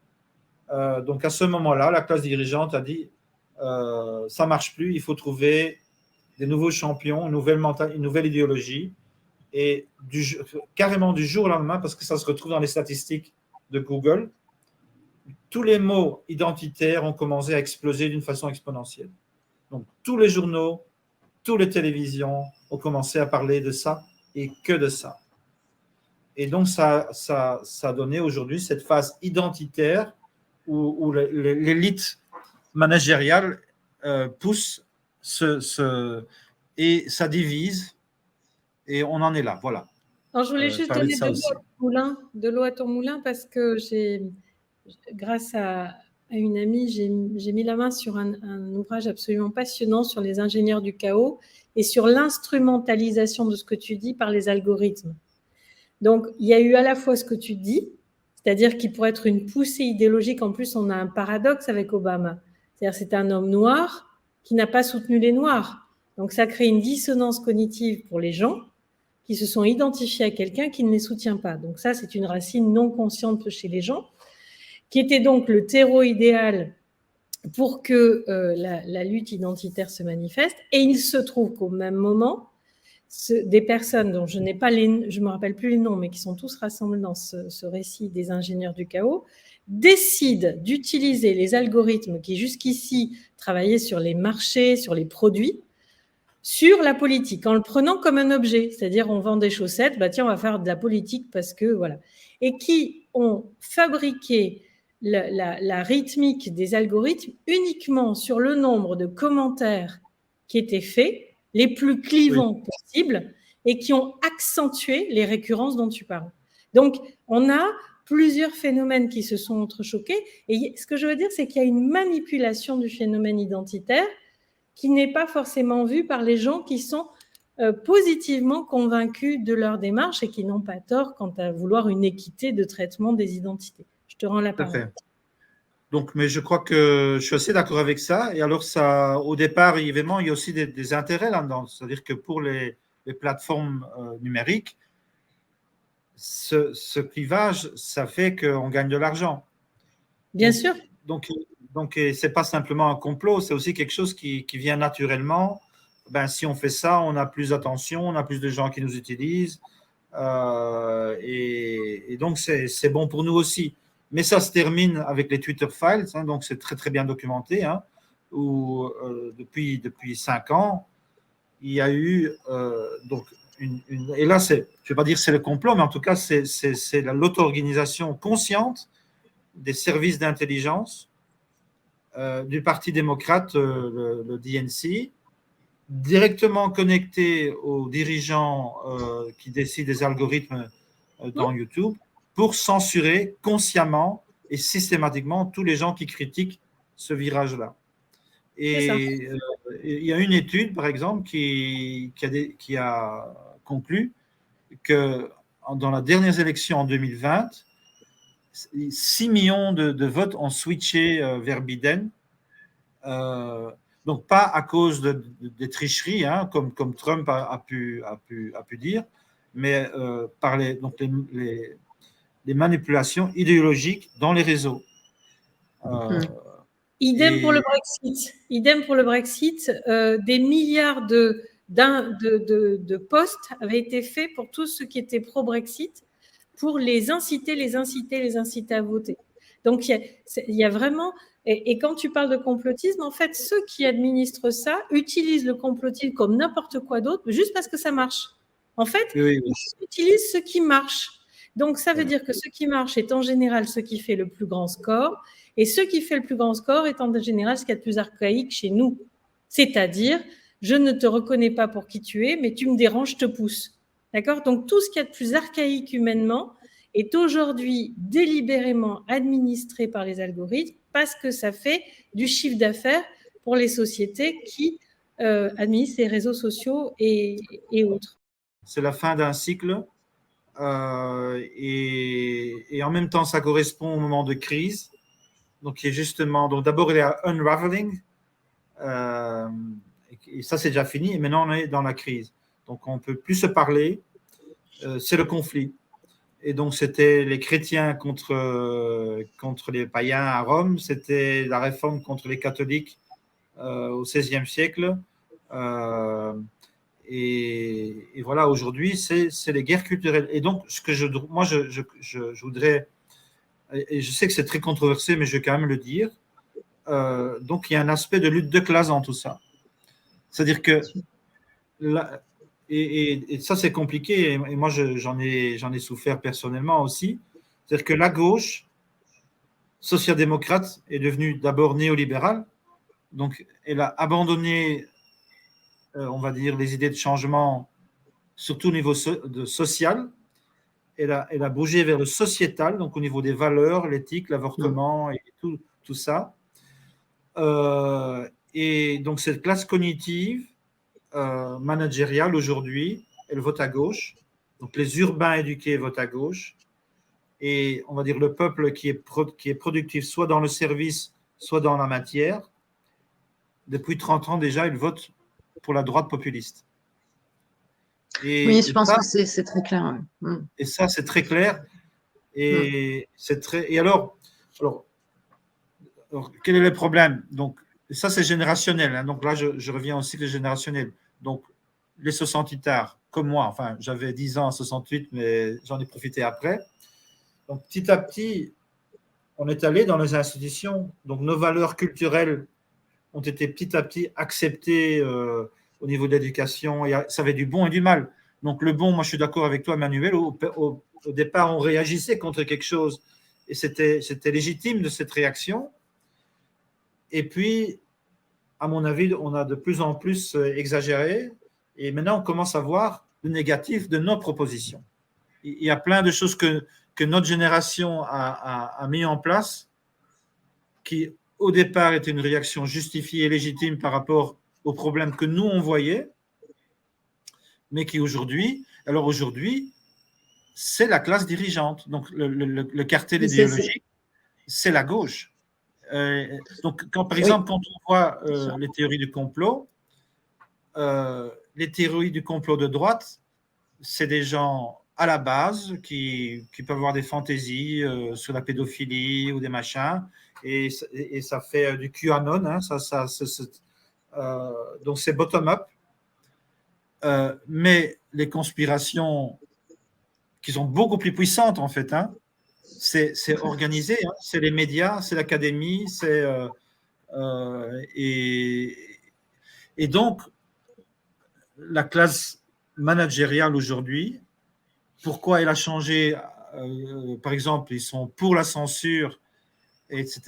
Donc, à ce moment-là, la classe dirigeante a dit ça ne marche plus, il faut trouver des nouveaux champions, une nouvelle idéologie. Et carrément du jour au lendemain, parce que ça se retrouve dans les statistiques de Google, tous les mots identitaires ont commencé à exploser d'une façon exponentielle. Donc, tous les journaux, toutes les télévisions ont commencé à parler de ça et que de ça. Et donc, ça a donné aujourd'hui cette phase identitaire où l'élite managériale pousse et ça divise, et on en est là, voilà. Alors, je voulais juste donner de l'eau à ton moulin parce que grâce à une amie, j'ai mis la main sur un ouvrage absolument passionnant sur les ingénieurs du chaos et sur l'instrumentalisation de ce que tu dis par les algorithmes. Donc, il y a eu à la fois ce que tu dis, c'est-à-dire qu'il pourrait être une poussée idéologique. En plus, on a un paradoxe avec Obama. C'est-à-dire c'est un homme noir qui n'a pas soutenu les Noirs. Donc, ça crée une dissonance cognitive pour les gens qui se sont identifiés à quelqu'un qui ne les soutient pas. Donc ça, c'est une racine non consciente chez les gens, qui était donc le terreau idéal pour que la lutte identitaire se manifeste. Et il se trouve qu'au même moment, des personnes dont je me rappelle plus les noms, mais qui sont tous rassemblés dans ce récit des ingénieurs du chaos, décident d'utiliser les algorithmes qui jusqu'ici travaillaient sur les marchés, sur les produits, sur la politique, en le prenant comme un objet. C'est-à-dire, on vend des chaussettes, bah tiens, on va faire de la politique parce que, voilà. Et qui ont fabriqué la rythmique des algorithmes uniquement sur le nombre de commentaires qui étaient faits, les plus clivants possibles, et qui ont accentué les récurrences dont tu parles. Donc, on a plusieurs phénomènes qui se sont entrechoqués. Et ce que je veux dire, c'est qu'il y a une manipulation du phénomène identitaire qui n'est pas forcément vue par les gens qui sont positivement convaincus de leur démarche et qui n'ont pas tort quant à vouloir une équité de traitement des identités. Je te rends la parole. Donc, mais je crois que je suis assez d'accord avec ça. Et alors, ça, au départ, évidemment, il y a aussi des intérêts là-dedans. C'est-à-dire que pour les plateformes numériques, ce clivage, ça fait qu'on gagne de l'argent. Bien sûr. Donc, ce n'est pas simplement un complot, c'est aussi quelque chose qui vient naturellement. Ben, si on fait ça, on a plus d'attention, on a plus de gens qui nous utilisent. Et donc, c'est bon pour nous aussi. Mais ça se termine avec les Twitter Files, donc c'est très, très bien documenté, où depuis 5 ans, il y a eu donc et là, je ne vais pas dire que c'est le complot, mais en tout cas, c'est l'auto-organisation consciente des services d'intelligence du Parti démocrate, le DNC, directement connecté aux dirigeants qui décident des algorithmes dans YouTube, pour censurer consciemment et systématiquement tous les gens qui critiquent ce virage-là. Et il y a une étude, par exemple, qui a conclu que dans la dernière élection en 2020, 6 millions de votes ont switché vers Biden. Donc, pas à cause des tricheries, comme Trump a pu dire, mais par les manipulations idéologiques dans les réseaux. Idem pour le Brexit. Des milliards de postes avaient été faits pour tous ceux qui étaient pro-Brexit pour les inciter à voter. Donc, il y a vraiment... Et quand tu parles de complotisme, en fait, ceux qui administrent ça utilisent le complotisme comme n'importe quoi d'autre, juste parce que ça marche. En fait, ils utilisent ce qui marche. Donc, ça veut dire que ce qui marche est en général ce qui fait le plus grand score, et ce qui fait le plus grand score est en général ce qu'il y a de plus archaïque chez nous. C'est-à-dire, je ne te reconnais pas pour qui tu es, mais tu me déranges, je te pousse. D'accord? Donc, tout ce qu'il y a de plus archaïque humainement est aujourd'hui délibérément administré par les algorithmes parce que ça fait du chiffre d'affaires pour les sociétés qui administrent les réseaux sociaux et autres. C'est la fin d'un cycle et en même temps, ça correspond au moment de crise. Donc, qui est justement, donc d'abord, il y a unraveling et ça, c'est déjà fini. Et maintenant, on est dans la crise. Donc, on ne peut plus se parler. C'est le conflit. Et donc, c'était les chrétiens contre les païens à Rome. C'était la réforme contre les catholiques au XVIe siècle. Et voilà, aujourd'hui, c'est les guerres culturelles. Et donc, moi, je voudrais, et je sais que c'est très controversé, mais je vais quand même le dire. Donc, il y a un aspect de lutte de classe dans tout ça. C'est-à-dire que et ça, c'est compliqué. Et moi, j'en ai souffert personnellement aussi. C'est-à-dire que la gauche social-démocrate est devenue d'abord néolibérale. Donc, elle a abandonné, on va dire, les idées de changement, surtout au niveau social. Elle a bougé vers le sociétal, donc au niveau des valeurs, l'éthique, l'avortement et tout ça. Et donc, cette classe cognitive, managériale aujourd'hui, elle vote à gauche. Donc, les urbains éduqués votent à gauche. Et on va dire le peuple qui est productif, soit dans le service, soit dans la matière, depuis 30 ans déjà, il vote pour la droite populiste. Oui, je pense que c'est très clair. Ouais. Et ça, c'est très clair. Et c'est très. Et alors, quel est le problème? Donc, ça, c'est générationnel. Hein. Donc là, je reviens au cycle générationnel. Donc, les 68ards, comme moi, enfin, j'avais 10 ans en 68, mais j'en ai profité après. Donc, petit à petit, on est allé dans les institutions. Donc, nos valeurs culturelles ont été petit à petit acceptées au niveau de l'éducation. Ça avait du bon et du mal. Donc, le bon, moi, je suis d'accord avec toi, Manuel. Au départ, on réagissait contre quelque chose et c'était légitime de cette réaction. Et puis, à mon avis, on a de plus en plus exagéré. Et maintenant, on commence à voir le négatif de nos propositions. Il y a plein de choses que notre génération a mis en place qui, au départ, étaient une réaction justifiée et légitime par rapport aux problèmes que nous, on voyait, mais qui aujourd'hui, c'est la classe dirigeante. Donc, le cartel idéologique, c'est la gauche. Donc, par exemple, quand on voit les théories du complot, les théories du complot de droite, c'est des gens à la base qui peuvent avoir des fantaisies sur la pédophilie ou des machins, et ça fait du QAnon, hein, donc c'est bottom-up. Mais les conspirations qui sont beaucoup plus puissantes, en fait, hein, c'est organisé, hein, c'est les médias, c'est l'académie, et donc la classe managériale aujourd'hui, pourquoi elle a changé, par exemple, ils sont pour la censure, etc.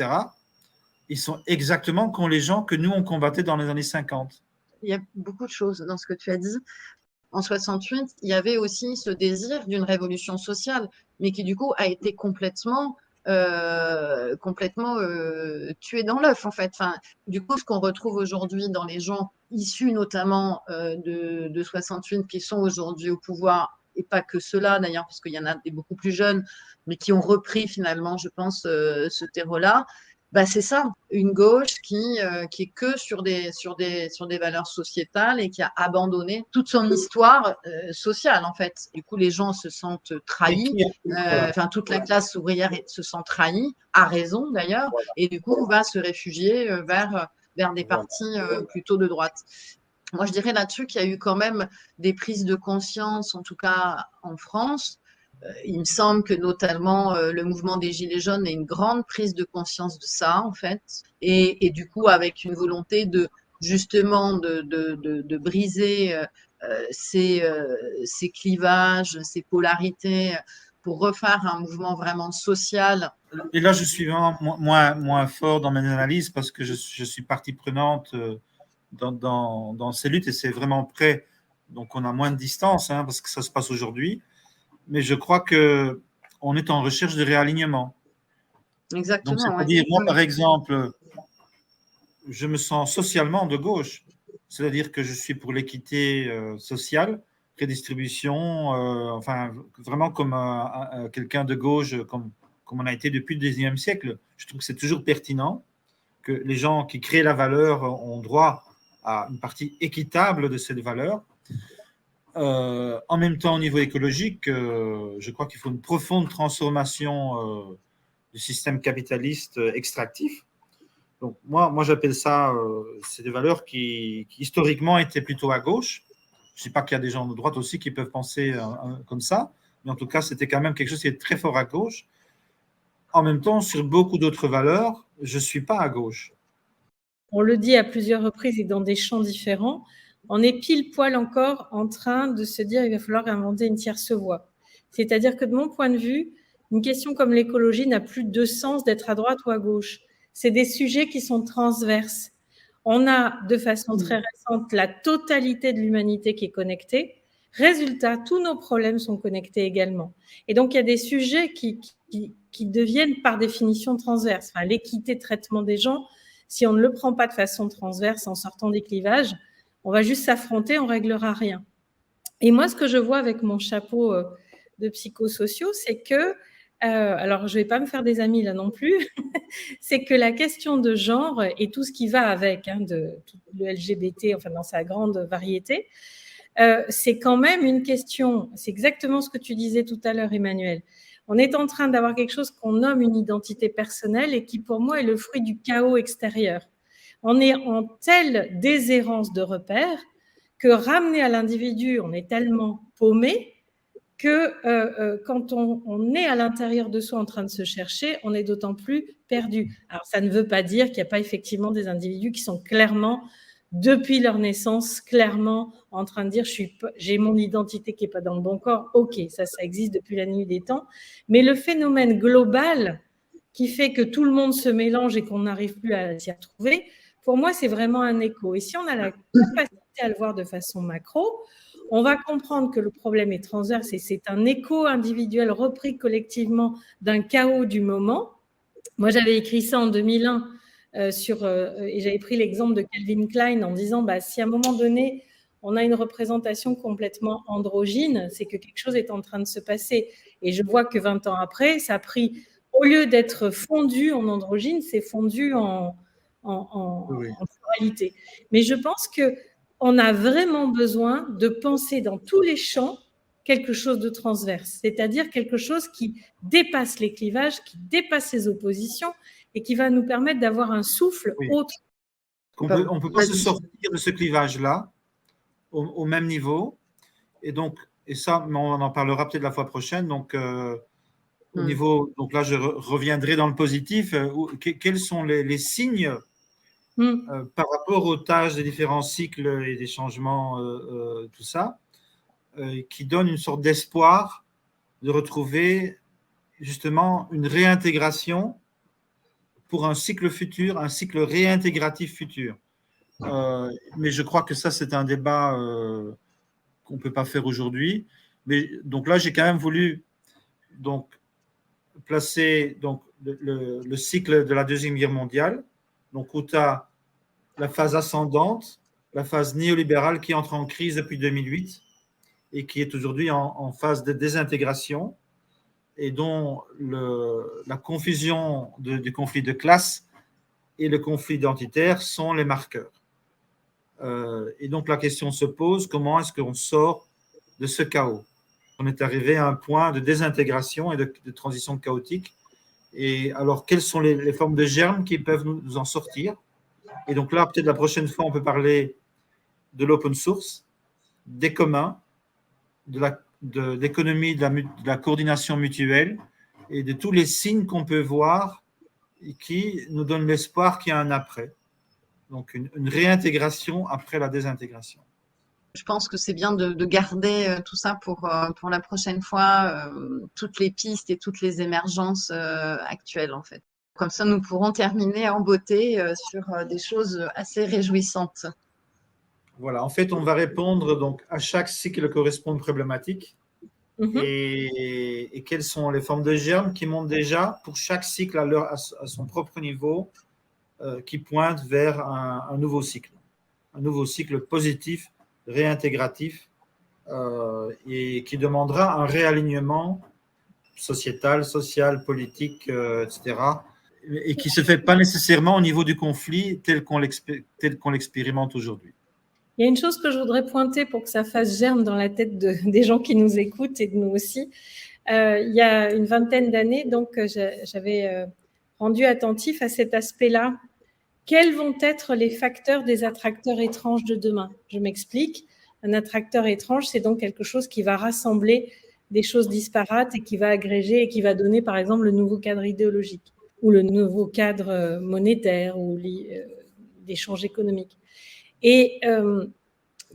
Ils sont exactement comme les gens que nous, on combattait dans les années 50. Il y a beaucoup de choses dans ce que tu as dit. En 68, il y avait aussi ce désir d'une révolution sociale, mais qui du coup a été complètement tué dans l'œuf, en fait. Enfin, du coup, ce qu'on retrouve aujourd'hui dans les gens issus notamment de 68 qui sont aujourd'hui au pouvoir, et pas que ceux-là d'ailleurs, parce qu'il y en a des beaucoup plus jeunes, mais qui ont repris finalement, je pense, ce terreau-là. Bah, c'est ça, une gauche qui est que sur des valeurs sociétales et qui a abandonné toute son histoire sociale, en fait. Du coup, les gens se sentent trahis, enfin, toute la classe ouvrière se sent trahie, à raison d'ailleurs, et du coup, va se réfugier vers des partis plutôt de droite. Moi, je dirais là-dessus qu'il y a eu quand même des prises de conscience, en tout cas en France. Il me semble que notamment le mouvement des Gilets jaunes est une grande prise de conscience de ça, en fait, et du coup avec une volonté de justement de briser ces clivages, ces polarités, pour refaire un mouvement vraiment social. Et là, je suis vraiment moins fort dans mes analyses parce que je suis partie prenante dans ces luttes et c'est vraiment prêt. Donc, on a moins de distance parce que ça se passe aujourd'hui. Mais je crois qu'on est en recherche de réalignement. Exactement. Donc, c'est-à-dire, moi, par exemple, je me sens socialement de gauche. C'est-à-dire que je suis pour l'équité sociale, redistribution, enfin, vraiment comme quelqu'un de gauche, comme on a été depuis le 19e siècle. Je trouve que c'est toujours pertinent que les gens qui créent la valeur ont droit à une partie équitable de cette valeur. En même temps, au niveau écologique, je crois qu'il faut une profonde transformation du système capitaliste extractif. Donc, moi j'appelle ça, c'est des valeurs qui historiquement étaient plutôt à gauche. Je ne sais pas qu'il y a des gens de droite aussi qui peuvent penser comme ça, mais en tout cas, c'était quand même quelque chose qui est très fort à gauche. En même temps, sur beaucoup d'autres valeurs, je ne suis pas à gauche. On le dit à plusieurs reprises et dans des champs différents, on est pile poil encore en train de se dire qu'il va falloir inventer une tierce voie. C'est-à-dire que de mon point de vue, une question comme l'écologie n'a plus de sens d'être à droite ou à gauche. C'est des sujets qui sont transverses. On a de façon très récente la totalité de l'humanité qui est connectée. Résultat, tous nos problèmes sont connectés également. Et donc, il y a des sujets qui deviennent par définition transverses. Enfin, l'équité de traitement des gens, si on ne le prend pas de façon transverse en sortant des clivages, on va juste s'affronter, on ne réglera rien. Et moi, ce que je vois avec mon chapeau de psychosociaux, c'est que, alors je ne vais pas me faire des amis là non plus, c'est que la question de genre et tout ce qui va avec, le LGBT, enfin dans sa grande variété, c'est quand même une question, c'est exactement ce que tu disais tout à l'heure, Emmanuel. On est en train d'avoir quelque chose qu'on nomme une identité personnelle et qui, pour moi, est le fruit du chaos extérieur. On est en telle déshérence de repères que ramener à l'individu, on est tellement paumé que quand on est à l'intérieur de soi en train de se chercher, on est d'autant plus perdu. Alors, ça ne veut pas dire qu'il n'y a pas effectivement des individus qui sont clairement, depuis leur naissance, clairement en train de dire j'ai mon identité qui n'est pas dans le bon corps. Ok, ça existe depuis la nuit des temps. Mais le phénomène global qui fait que tout le monde se mélange et qu'on n'arrive plus à s'y retrouver, pour moi, c'est vraiment un écho. Et si on a la capacité à le voir de façon macro, on va comprendre que le problème est transverse et c'est un écho individuel repris collectivement d'un chaos du moment. Moi, j'avais écrit ça en 2001 et j'avais pris l'exemple de Calvin Klein en disant si à un moment donné, on a une représentation complètement androgyne, c'est que quelque chose est en train de se passer. Et je vois que 20 ans après, ça a pris, au lieu d'être fondu en androgyne, c'est fondu en pluralité. Mais je pense qu'on a vraiment besoin de penser dans tous les champs quelque chose de transverse, c'est-à-dire quelque chose qui dépasse les clivages, qui dépasse les oppositions et qui va nous permettre d'avoir un souffle autre. On ne peut pas se sortir de ce clivage-là au même niveau. Et ça, on en parlera peut-être la fois prochaine. Donc, au niveau, donc là, je reviendrai dans le positif. Quels sont les signes par rapport aux tâches des différents cycles et des changements, tout ça, qui donnent une sorte d'espoir de retrouver justement une réintégration pour un cycle futur, un cycle réintégratif futur. Mais je crois que ça, c'est un débat qu'on ne peut pas faire aujourd'hui. Mais donc là, j'ai quand même voulu placer le cycle de la Deuxième Guerre mondiale, donc où tu as la phase ascendante, la phase néolibérale qui entre en crise depuis 2008 et qui est aujourd'hui en phase de désintégration et dont la confusion du conflit de classe et le conflit identitaire sont les marqueurs. Et donc la question se pose, comment est-ce qu'on sort de ce chaos? On est arrivé à un point de désintégration et de transition chaotique. Et alors, quelles sont les formes de germes qui peuvent nous en sortir? Et donc là, peut-être la prochaine fois, on peut parler de l'open source, des communs, de l'économie, de la coordination mutuelle et de tous les signes qu'on peut voir et qui nous donnent l'espoir qu'il y a un après. Donc, une réintégration après la désintégration. Je pense que c'est bien de garder tout ça pour la prochaine fois, toutes les pistes et toutes les émergences actuelles en fait. Comme ça, nous pourrons terminer en beauté sur des choses assez réjouissantes. Voilà, en fait, on va répondre donc à chaque cycle correspond une problématique. Et quelles sont les formes de germes qui montent déjà pour chaque cycle à son propre niveau, qui pointent vers un nouveau cycle positif, réintégratif, et qui demandera un réalignement sociétal, social, politique, etc., et qui ne se fait pas nécessairement au niveau du conflit tel qu'on l'expérimente aujourd'hui. Il y a une chose que je voudrais pointer pour que ça fasse germe dans la tête des gens qui nous écoutent et de nous aussi. Il y a une vingtaine d'années, donc j'avais rendu attentif à cet aspect-là. Quels vont être les facteurs des attracteurs étranges de demain? Je m'explique. Un attracteur étrange, c'est donc quelque chose qui va rassembler des choses disparates et qui va agréger et qui va donner, par exemple, le nouveau cadre idéologique ou le nouveau cadre monétaire ou l'échange économique. Et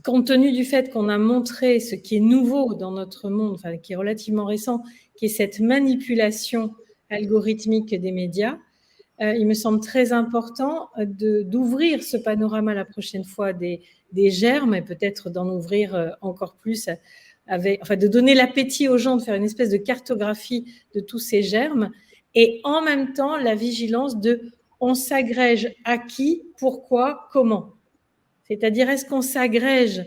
compte tenu du fait qu'on a montré ce qui est nouveau dans notre monde, enfin, qui est relativement récent, qui est cette manipulation algorithmique des médias, il me semble très important d'ouvrir ce panorama la prochaine fois des germes et peut-être d'en ouvrir encore plus, de donner l'appétit aux gens, de faire une espèce de cartographie de tous ces germes et en même temps la vigilance de on s'agrège à qui, pourquoi, comment. C'est-à-dire, est-ce qu'on s'agrège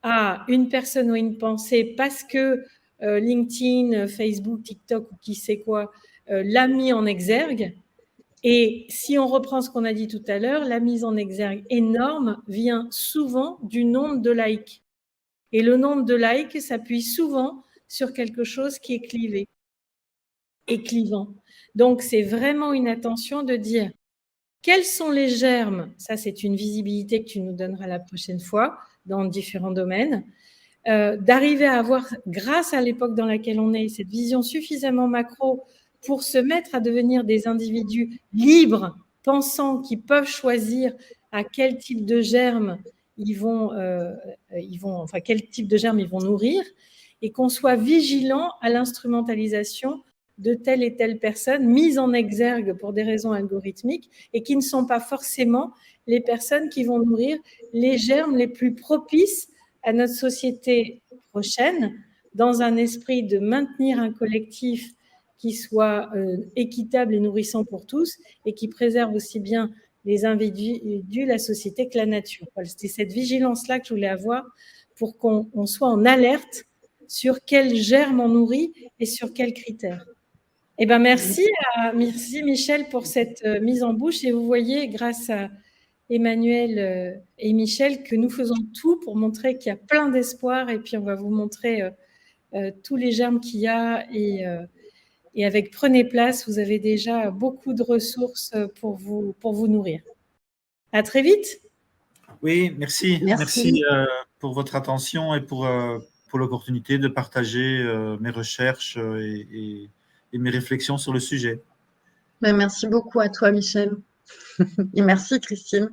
à une personne ou une pensée parce que LinkedIn, Facebook, TikTok ou qui sait quoi l'a mis en exergue? Et si on reprend ce qu'on a dit tout à l'heure, la mise en exergue énorme vient souvent du nombre de likes. Et le nombre de likes s'appuie souvent sur quelque chose qui est clivé et clivant. Donc, c'est vraiment une attention de dire quels sont les germes, ça c'est une visibilité que tu nous donneras la prochaine fois dans différents domaines, d'arriver à avoir, grâce à l'époque dans laquelle on est, cette vision suffisamment macro pour se mettre à devenir des individus libres, pensants, qui peuvent choisir à quel type de germes quel type de germes ils vont nourrir, et qu'on soit vigilant à l'instrumentalisation de telle et telle personne mise en exergue pour des raisons algorithmiques et qui ne sont pas forcément les personnes qui vont nourrir les germes les plus propices à notre société prochaine, dans un esprit de maintenir un collectif qui soit équitable et nourrissant pour tous et qui préserve aussi bien les individus, la société que la nature. C'était cette vigilance-là que je voulais avoir pour qu'on soit en alerte sur quels germes on nourrit et sur quels critères. Eh ben merci Michel pour cette mise en bouche. Et vous voyez, grâce à Emmanuel et Michel, que nous faisons tout pour montrer qu'il y a plein d'espoir. Et puis, on va vous montrer tous les germes qu'il y a. Et avec Prenez Place, vous avez déjà beaucoup de ressources pour vous nourrir. À très vite. Oui, merci. Merci pour votre attention et pour l'opportunité de partager mes recherches et mes réflexions sur le sujet. Merci beaucoup à toi, Michel. Et merci, Christine.